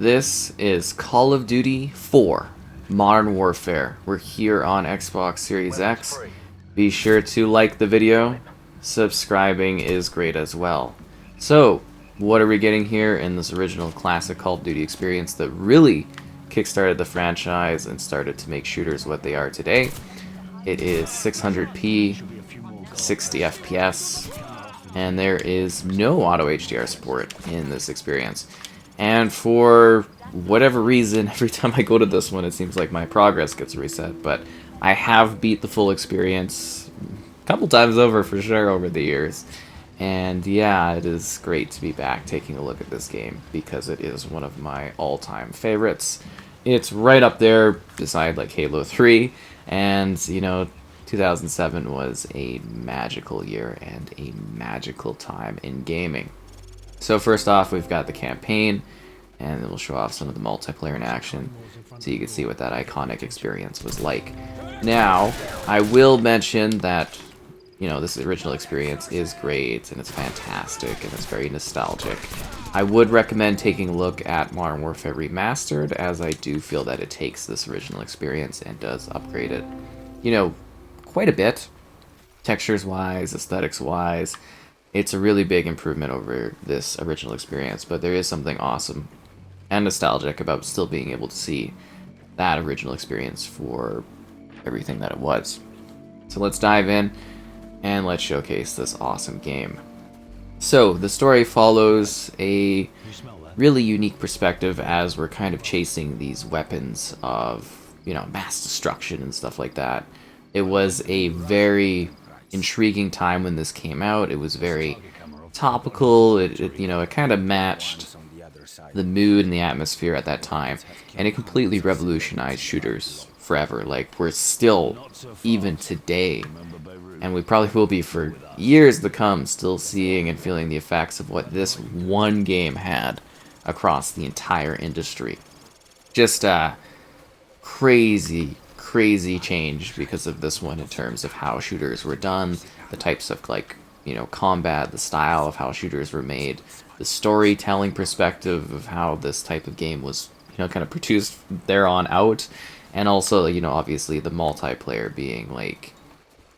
This is Call of Duty 4 Modern Warfare. We're here on Xbox Series X. Be sure to like the video. Subscribing is great as well. So, what are we getting here in this original classic Call of Duty experience that really kickstarted the franchise and started to make shooters what they are today? It is 600p, 60 FPS, and there is no auto HDR support in this experience. And for whatever reason, every time I go to this one, it seems like my progress gets reset. But I have beat the full experience a couple times over for sure over the years. And yeah, it is great to be back taking a look at this game because it is one of my all-time favorites. It's right up there beside like Halo 3, and you know, 2007 was a magical year and a magical time in gaming. So first off, we've got the campaign, and then we'll show off some of the multiplayer in action so you can see what that iconic experience was like. Now, I will mention that, you know, this original experience is great, and it's fantastic, and it's very nostalgic. I would recommend taking a look at Modern Warfare Remastered, as I do feel that it takes this original experience and does upgrade it, you know, quite a bit. Textures-wise, aesthetics-wise, it's a really big improvement over this original experience, but there is something awesome and nostalgic about still being able to see that original experience for everything that it was. So let's dive in and let's showcase this awesome game. So the story follows a really unique perspective as we're kind of chasing these weapons of, you know, mass destruction and stuff like that. It was a very intriguing time when this came out. It was very topical. It you know, it kind of matched the mood and the atmosphere at that time, and it completely revolutionized shooters forever. Like, we're still, even today, and we probably will be for years to come, still seeing and feeling the effects of what this one game had across the entire industry. Just crazy change because of this one in terms of how shooters were done, the types of, like, you know, combat, the style of how shooters were made, the storytelling perspective of how this type of game was, you know, kind of produced there on out, and also, you know, obviously the multiplayer being like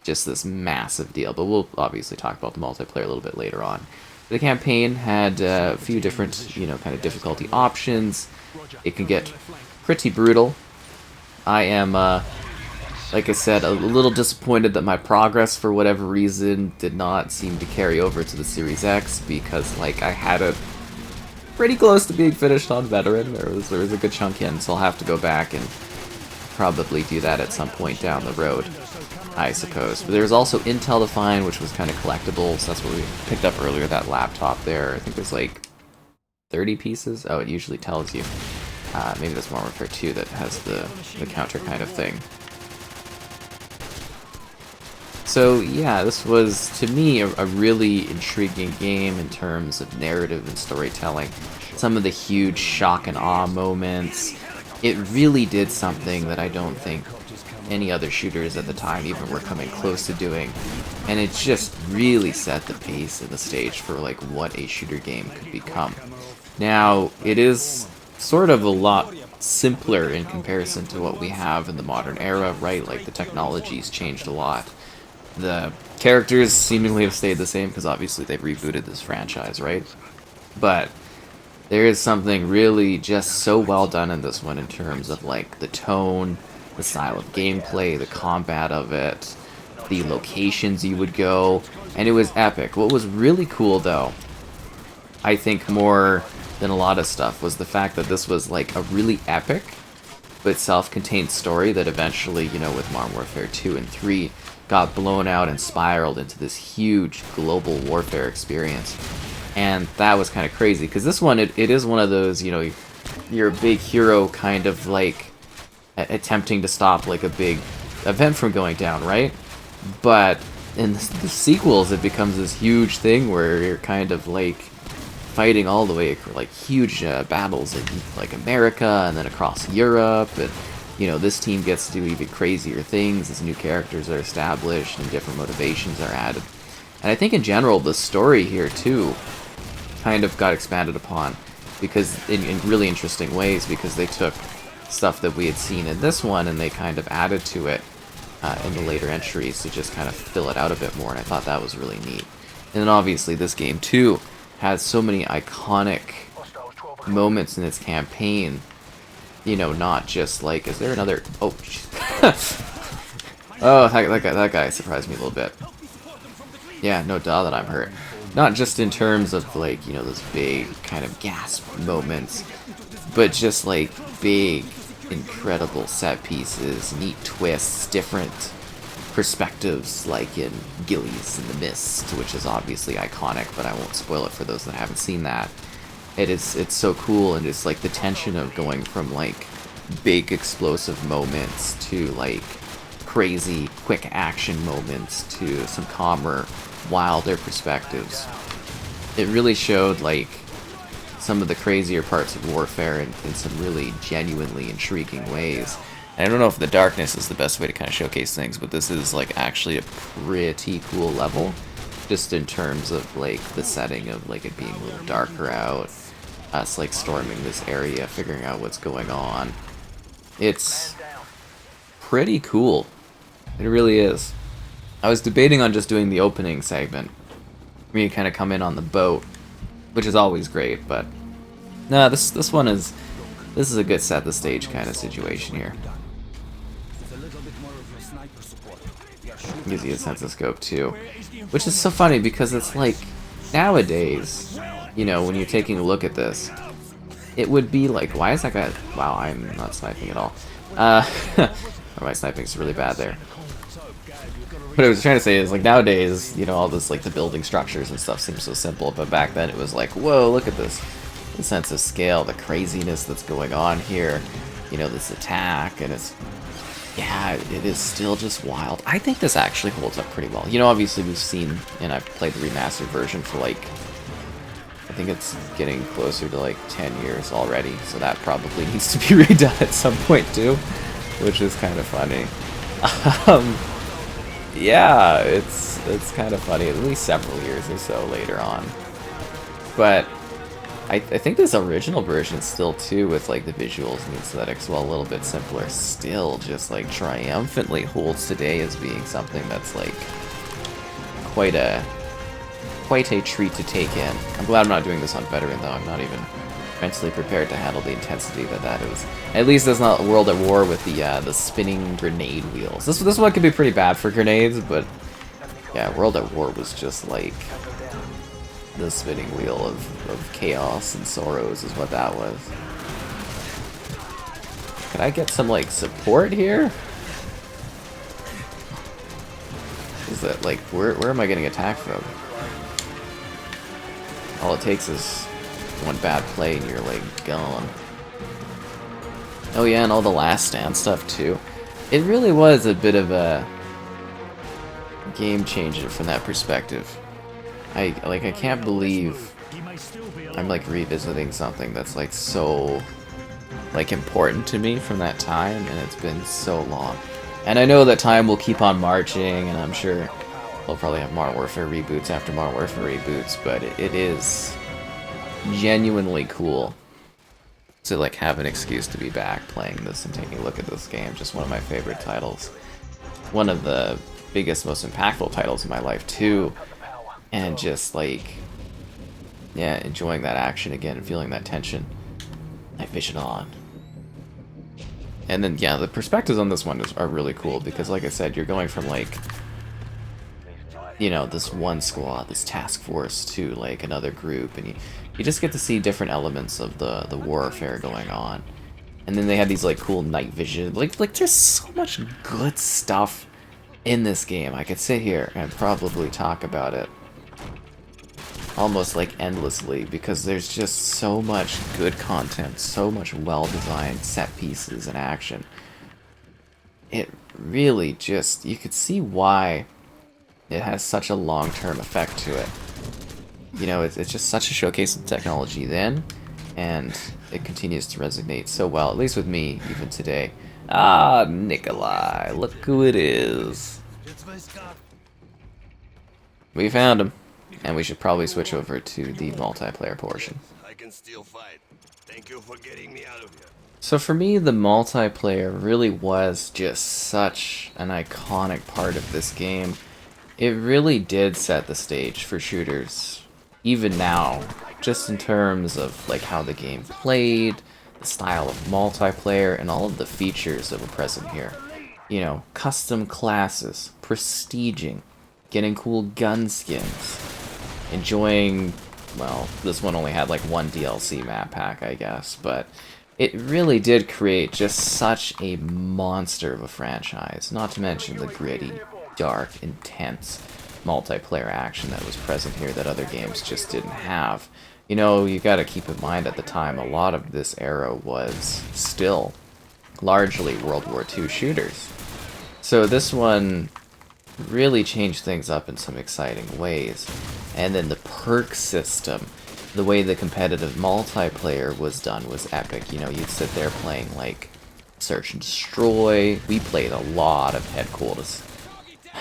just this massive deal. But we'll obviously talk about the multiplayer a little bit later on. The campaign had a few different, you know, kind of difficulty options. It can get pretty brutal. I am, like I said, a little disappointed that my progress, for whatever reason, did not seem to carry over to the Series X, because, like, I had it pretty close to being finished on Veteran. There was a good chunk in, so I'll have to go back and probably do that at some point down the road, I suppose. But there's also Intel Define, which was kind of collectible, so that's what we picked up earlier, that laptop there. I think there's like 30 pieces. Oh, it usually tells you. Maybe there's Modern Warfare 2 that has the counter kind of thing. So yeah, this was, to me, a really intriguing game in terms of narrative and storytelling. Some of the huge shock and awe moments. It really did something that I don't think any other shooters at the time even were coming close to doing. And it just really set the pace and the stage for, like, what a shooter game could become. Now, it is sort of a lot simpler in comparison to what we have in the modern era, right? Like, the technology's changed a lot. The characters seemingly have stayed the same because obviously they've rebooted this franchise, right? But there is something really just so well done in this one in terms of, like, the tone, the style of gameplay, the combat of it, the locations you would go, and it was epic. What was really cool, though, I think more than a lot of stuff, was the fact that this was, like, a really epic but self-contained story that eventually, you know, with Modern Warfare 2 and 3, got blown out and spiraled into this huge global warfare experience. And that was kind of crazy, because this one, it is one of those, you know, you're a big hero kind of, like, attempting to stop, like, a big event from going down, right? But in the sequels, it becomes this huge thing where you're kind of, like, fighting all the way, like, huge battles in, like, America and then across Europe, and, you know, this team gets to do even crazier things as new characters are established and different motivations are added. And I think in general, the story here, too, kind of got expanded upon. because in really interesting ways, because they took stuff that we had seen in this one and they kind of added to it in the later entries to just kind of fill it out a bit more, and I thought that was really neat. And then obviously this game too has so many iconic moments in its campaign. You know, not just like, is there another... Oh, oh, that guy surprised me a little bit. Yeah, no doubt that I'm hurt. Not just in terms of, like, you know, those big kind of gasp moments, but just, like, big, incredible set pieces, neat twists, different perspectives, like in Gillies in the Mist, which is obviously iconic, but I won't spoil it for those that haven't seen that. It's so cool, and it's like the tension of going from like big explosive moments to like crazy quick action moments to some calmer, wilder perspectives. It really showed like some of the crazier parts of Warfare in some really genuinely intriguing ways. And I don't know if the darkness is the best way to kind of showcase things, but this is like actually a pretty cool level, just in terms of like the setting of like it being a little darker out, us like storming this area, figuring out what's going on. It's pretty cool. It really is. I was debating on just doing the opening segment, where you kind of come in on the boat, which is always great, but no, this one is, this is a good set the stage kind of situation here. Gives you a sense of scope too, which is so funny because it's like nowadays, you know, when you're taking a look at this, it would be like, why is that guy? Wow, I'm not sniping at all. My sniping's really bad there. What I was trying to say is, like, nowadays, you know, all this, like, the building structures and stuff seems so simple, but back then it was like, whoa, look at this. The sense of scale, the craziness that's going on here, you know, this attack, and it's, yeah, it is still just wild. I think this actually holds up pretty well. You know, obviously we've seen, and I've played the remastered version for, like, I think it's getting closer to, like, 10 years already, so that probably needs to be redone at some point, too, which is kind of funny. Yeah, it's kind of funny, at least several years or so later on. But I think this original version still, too, with like the visuals and the aesthetics, well, a little bit simpler, still just like triumphantly holds today as being something that's like quite a treat to take in. I'm glad I'm not doing this on veteran though. I'm not even mentally prepared to handle the intensity that is. At least that's not World at War with the spinning grenade wheels. This one could be pretty bad for grenades, but yeah, World at War was just like the spinning wheel of chaos and sorrows is what that was. Can I get some like support here? Is that like where am I getting attacked from? All it takes is one bad play and you're like gone. Oh yeah, and all the last stand stuff too. It really was a bit of a game changer from that perspective. I can't believe I'm like revisiting something that's like so like important to me from that time, and it's been so long. And I know that time will keep on marching, and I'm sure they'll probably have Modern Warfare reboots after Modern Warfare reboots, but it is genuinely cool to like have an excuse to be back playing this and taking a look at this game. Just one of my favorite titles. One of the biggest, most impactful titles in my life too. And just like, yeah, enjoying that action again and feeling that tension. Night vision on. And then, yeah, the perspectives on this one are really cool because, like I said, you're going from like, you know, this one squad, this task force, to like another group, and you just get to see different elements of the warfare going on. And then they had these like cool night vision, like there's so much good stuff in this game. I could sit here and probably talk about it almost like endlessly because there's just so much good content, so much well-designed set pieces and action. It really just, you could see why it has such a long-term effect to it. You know, it's just such a showcase of technology then, and it continues to resonate so well, at least with me, even today. Ah, Nikolai, look who it is. We found him, and we should probably switch over to the multiplayer portion. I can still fight. Thank you for getting me out of here. So for me, the multiplayer really was just such an iconic part of this game. It really did set the stage for shooters, even now, just in terms of like how the game played, the style of multiplayer, and all of the features that were present here. You know, custom classes, prestiging, getting cool gun skins, enjoying, well, this one only had like one DLC map pack, I guess, but it really did create just such a monster of a franchise, not to mention the gritty, dark, intense multiplayer action that was present here that other games just didn't have. You know, you gotta keep in mind at the time, a lot of this era was still largely World War II shooters. So this one really changed things up in some exciting ways. And then the perk system, the way the competitive multiplayer was done was epic. You know, you'd sit there playing like Search and Destroy. We played a lot of headquarters.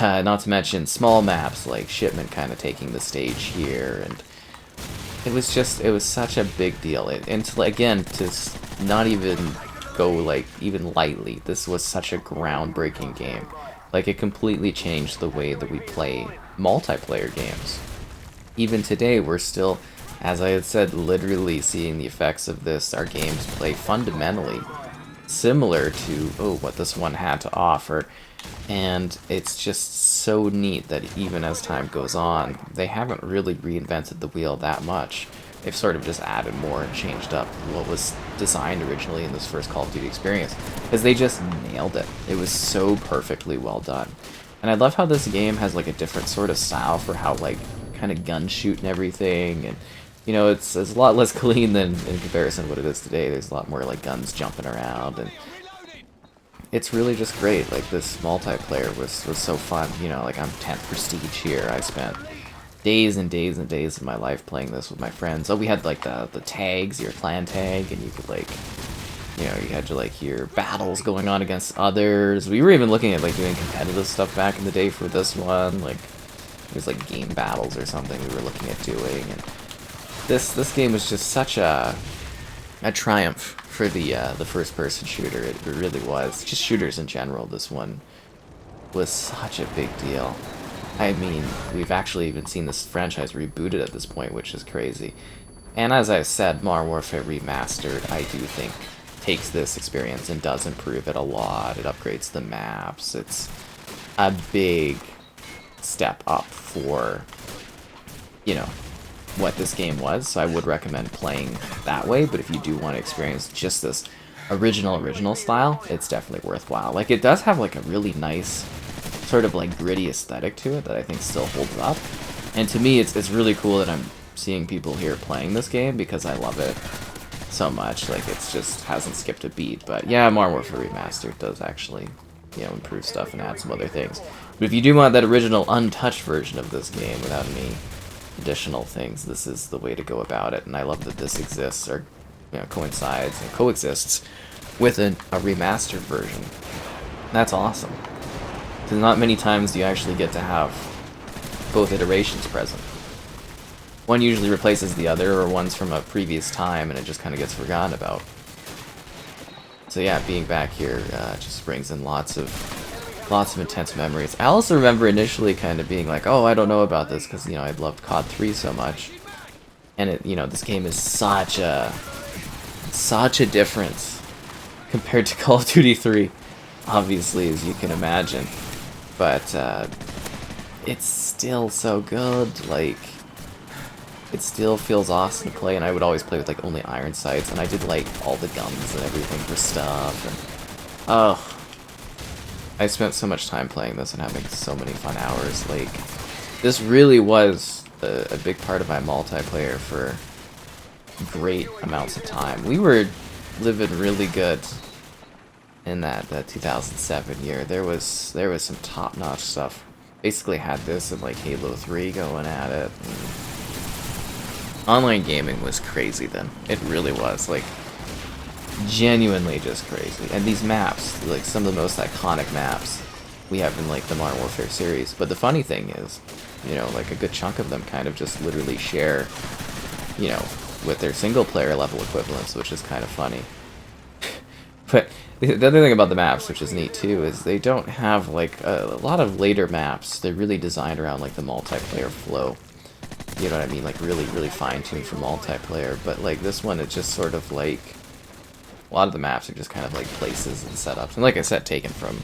Not to mention small maps like Shipment kind of taking the stage here, and it was such a big deal. And to, again, to not even go like even lightly, this was such a groundbreaking game. Like, it completely changed the way that we play multiplayer games. Even today, we're still, as I had said, literally seeing the effects of this. Our games play fundamentally similar to what this one had to offer, and it's just so neat that even as time goes on, they haven't really reinvented the wheel that much. They've sort of just added more and changed up what was designed originally in this first Call of Duty experience, because they just nailed it. It was so perfectly well done. And I love how this game has like a different sort of style for how like kind of gun shoot and everything, and you know, it's a lot less clean than in comparison to what it is today. There's a lot more like guns jumping around, and it's really just great. Like, this multiplayer was so fun. You know, like, I'm 10th Prestige here. I spent days and days and days of my life playing this with my friends. Oh, we had like the tags, your clan tag, and you could like, you know, you had to like hear battles going on against others. We were even looking at like doing competitive stuff back in the day for this one. Like, it was like game battles or something we were looking at doing, and this game was just such a triumph for the first person shooter. It really was. Just shooters in general. This one was such a big deal. I mean, we've actually even seen this franchise rebooted at this point, which is crazy. And as I said, Modern Warfare Remastered, I do think, takes this experience and does improve it a lot. It upgrades the maps. It's a big step up for, you know, what this game was. So I would recommend playing that way, but if you do want to experience just this original style, it's definitely worthwhile. Like, it does have like a really nice sort of like gritty aesthetic to it that I think still holds up. And to me, it's really cool that I'm seeing people here playing this game, because I love it so much. Like, it's just hasn't skipped a beat. But yeah, Modern Warfare Remastered does actually, you know, improve stuff and add some other things. But if you do want that original untouched version of this game without any additional things, this is the way to go about it. And I love that this exists, or, you know, coincides and coexists with a remastered version. That's awesome. Because not many times do you actually get to have both iterations present. One usually replaces the other, or one's from a previous time and it just kind of gets forgotten about. So yeah, being back here just brings in lots of intense memories. I also remember initially kind of being like, oh, I don't know about this, because, you know, I loved COD 3 so much. And it, you know, this game is such a difference compared to Call of Duty 3, obviously, as you can imagine. But it's still so good. Like, it still feels awesome to play, and I would always play with like only iron sights, and I did like all the guns and everything for stuff, and oh, I spent so much time playing this and having so many fun hours. Like, this really was a big part of my multiplayer for great amounts of time. We were living really good in that 2007 year. There was some top-notch stuff. Basically had this and like Halo 3 going at it. Online gaming was crazy then. It really was, like, genuinely just crazy. And these maps, like some of the most iconic maps we have in like the Modern Warfare series. But the funny thing is, you know, like a good chunk of them kind of just literally share, you know, 10 years old maps. Like, you know, Call of Duty 3 is like 10 years old. But Modern Warfare 3 is like 20 years old. So it's with their single player level equivalents, which is kind of funny. But the other thing about the maps, which is neat too, is they don't have like a lot of later maps. They're really designed around like the multiplayer flow. You know what I mean? Like really fine-tuned for multiplayer. But like this one, it's just sort of like a lot of the maps are just kind of like places and setups. And like I said, taken from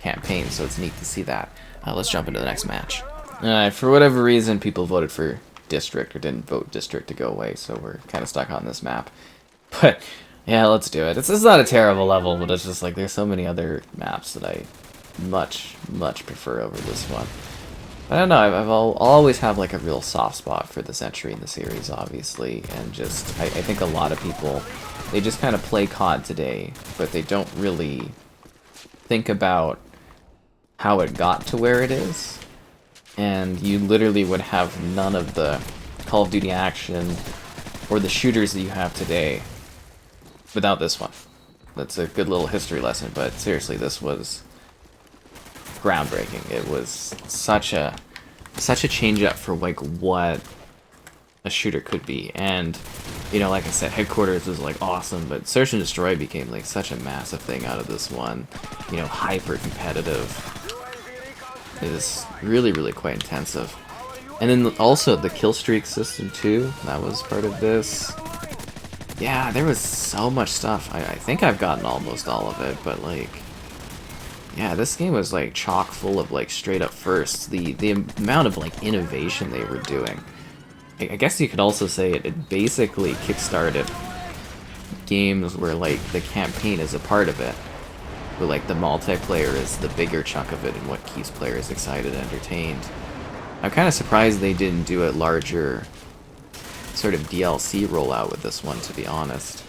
campaign, so it's neat to see that. Let's jump into the next match. For whatever reason, people voted for District or didn't vote District to go away, so we're kind of stuck on this map. But yeah, let's do it. It's not a terrible level, but it's just like there's so many other maps that I much prefer over this one. I don't know, I'll always have like a real soft spot for this entry in the series, obviously, and just, I think a lot of people, they just kind of play COD today, but they don't really think about how it got to where it is, and you literally would have none of the Call of Duty action or the shooters that you have today without this one. That's a good little history lesson, but seriously, this was groundbreaking. It was such a change up for like what a shooter could be. And you know, like I said, Headquarters was like awesome, but Search and Destroy became like such a massive thing out of this one. You know, hyper competitive. It is really quite intensive. And then also the kill streak system too, that was part of this. Yeah, there was so much stuff. I think I've gotten almost all of it, but like, yeah, this game was like chock full of like straight up firsts. The amount of like innovation they were doing. I guess you could also say it basically kickstarted games where like the campaign is a part of it, where like the multiplayer is the bigger chunk of it and what keeps players excited and entertained. I'm kind of surprised they didn't do a larger sort of DLC rollout with this one, to be honest.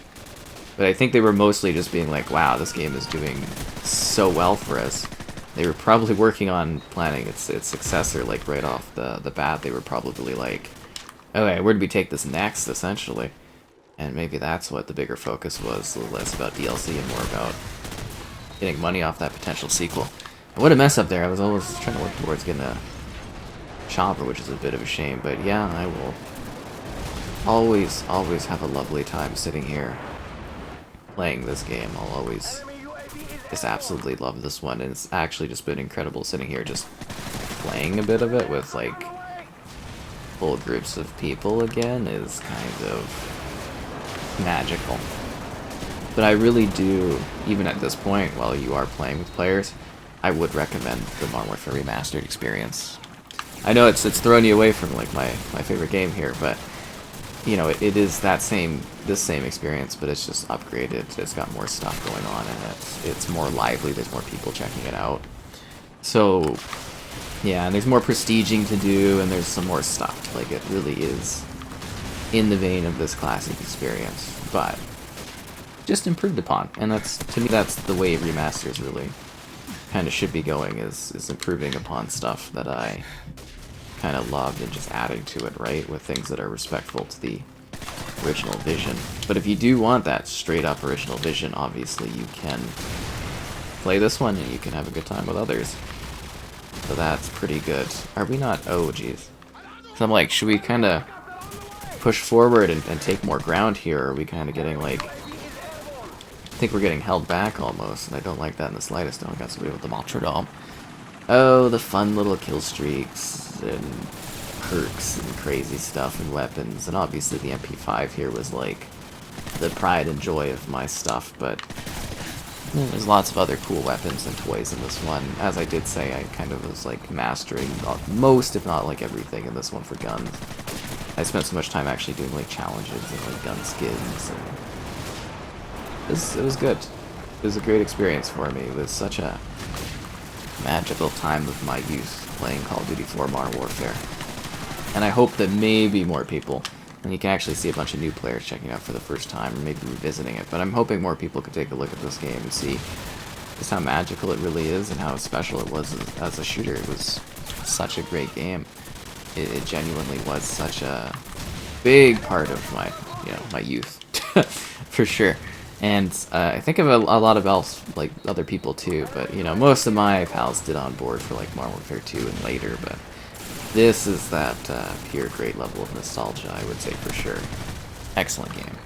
But I think they were mostly just being like, wow, this game is doing so well for us. They were probably working on planning its successor, like right off the bat. They were probably like, okay, where do we take this next, essentially? And maybe that's what the bigger focus was, a little less about DLC and more about getting money off that potential sequel. And what a mess up there. I was always trying to work towards getting a chopper, which is a bit of a shame. But yeah, I will always have a lovely time sitting here playing this game. I'll always just absolutely love this one, and it's actually just been incredible sitting here just playing a bit of it with like full groups of people again is kind of magical. But I really do, even at this point, while you are playing with players, I would recommend the Modern Warfare Remastered experience. I know it's throwing you away from like my favorite game here, but you know, it is this same experience, but it's just upgraded. It's got more stuff going on, and it's more lively. There's more people checking it out. So yeah, and there's more prestiging to do, and there's some more stuff. Like, it really is in the vein of this classic experience, but just improved upon. And that's, to me, that's the way remasters really kind of should be going, is improving upon stuff that I kind of loved and just adding to it, right? With things that are respectful to the original vision. But if you do want that straight up original vision, obviously you can play this one and you can have a good time with others. So that's pretty good. Are we not? Oh, jeez. So I'm like, should we kind of push forward and take more ground here? Or are we kind of getting like, I think we're getting held back almost, and I don't like that in the slightest. I don't got somebody with the Motrodome. Oh, the fun little kill streaks and perks and crazy stuff and weapons, and obviously the MP5 here was like the pride and joy of my stuff, but there's lots of other cool weapons and toys in this one. As I did say, I kind of was like mastering most, if not like everything in this one for guns. I spent so much time actually doing like challenges and like gun skins, and it was good. It was a great experience for me. It was such a magical time of my youth playing Call of Duty 4 Modern Warfare. And I hope that maybe more people, and you can actually see a bunch of new players checking it out for the first time, or maybe revisiting it, but I'm hoping more people could take a look at this game and see just how magical it really is and how special it was as a shooter. It was such a great game. It genuinely was such a big part of my, my youth, for sure. And I think of a lot of like other people too, but most of my pals did on board for like Modern Warfare 2 and later, but this is that pure great level of nostalgia, I would say, for sure. Excellent game.